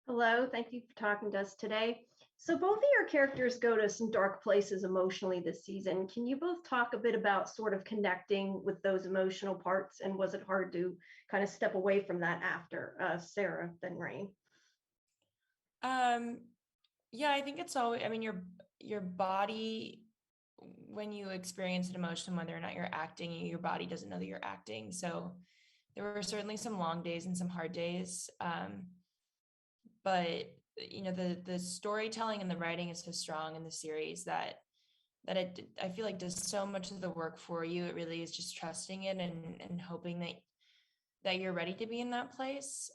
Hello, thank you for talking to us today. So both of your characters go to some dark places emotionally this season. Can you both talk a bit about sort of connecting with those emotional parts, and was it hard to kind of step away from that after Sarah, then Rain? Um, yeah, I think it's always, I mean, your body, when you experience an emotion, whether or not you're acting, your body doesn't know that you're acting. So there were certainly some long days and some hard days. But the storytelling and the writing is so strong in the series that I feel like does so much of the work for you. It really is just trusting it and hoping that you're ready to be in that place.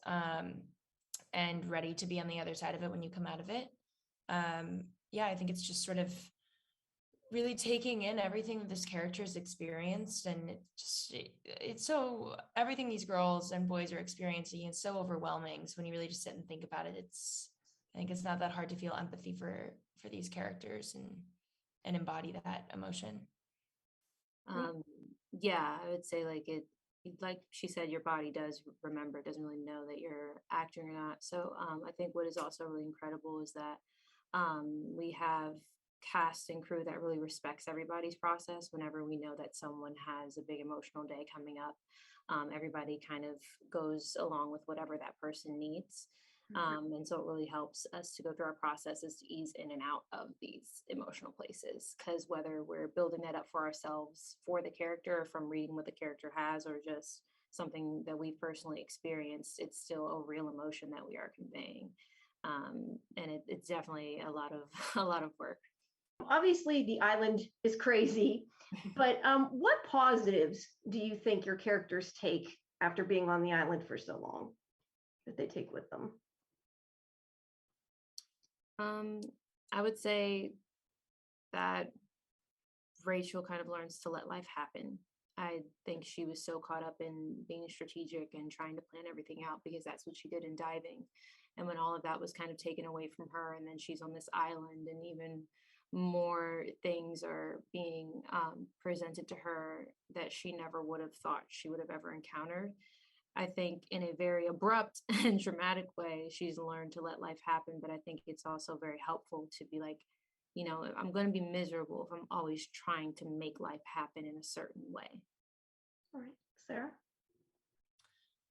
And ready to be on the other side of it when you come out of it. Yeah, I think it's just sort of really taking in everything that this character has experienced, and it's so everything these girls and boys are experiencing is so overwhelming. So when you really just sit and think about it, I think it's not that hard to feel empathy for these characters and embody that emotion. Um, yeah, I would say like she said, your body does remember, it doesn't really know that you're acting or not. So I think what is also really incredible is that we have cast and crew that really respects everybody's process. Whenever we know that someone has a big emotional day coming up, everybody kind of goes along with whatever that person needs. And so it really helps us to go through our processes to ease in and out of these emotional places. Because whether we're building that up for ourselves, for the character, or from reading what the character has, or just something that we personally experienced, it's still a real emotion that we are conveying. And it's definitely a lot of a lot of work. Obviously, the island is crazy, but what positives do you think your characters take after being on the island for so long that they take with them? I would say that Rachel kind of learns to let life happen. I think she was so caught up in being strategic and trying to plan everything out because that's what she did in diving. And when all of that was kind of taken away from her, and then she's on this island, and even more things are being presented to her that she never would have thought she would have ever encountered. I think in a very abrupt and dramatic way, she's learned to let life happen. But I think it's also very helpful to be like, I'm going to be miserable if I'm always trying to make life happen in a certain way. All right, Sarah?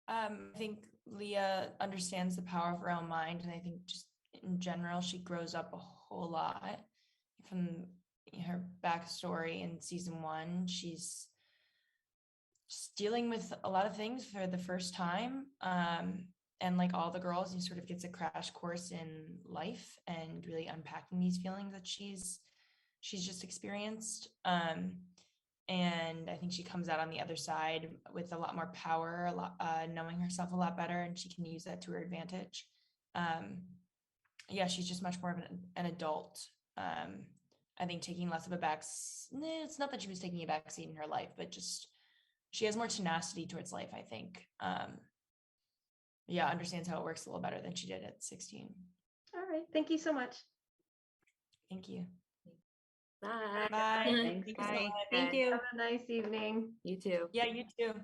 I think Leah understands the power of her own mind, and I think just in general, she grows up a whole lot from her backstory in season one. She's just dealing with a lot of things for the first time. And like all the girls, he sort of gets a crash course in life and really unpacking these feelings that she's just experienced. And I think she comes out on the other side with a lot more power, knowing herself a lot better, and she can use that to her advantage. Yeah, she's just much more of an adult. I think taking less of a it's not that she was taking a back seat in her life, but just she has more tenacity towards life, I think. Yeah, understands how it works a little better than she did at 16. All right, thank you so much. Thank you. Bye. Bye. Thanks. Thank you so much. Thank you. Have a nice evening. You too. Yeah, you too.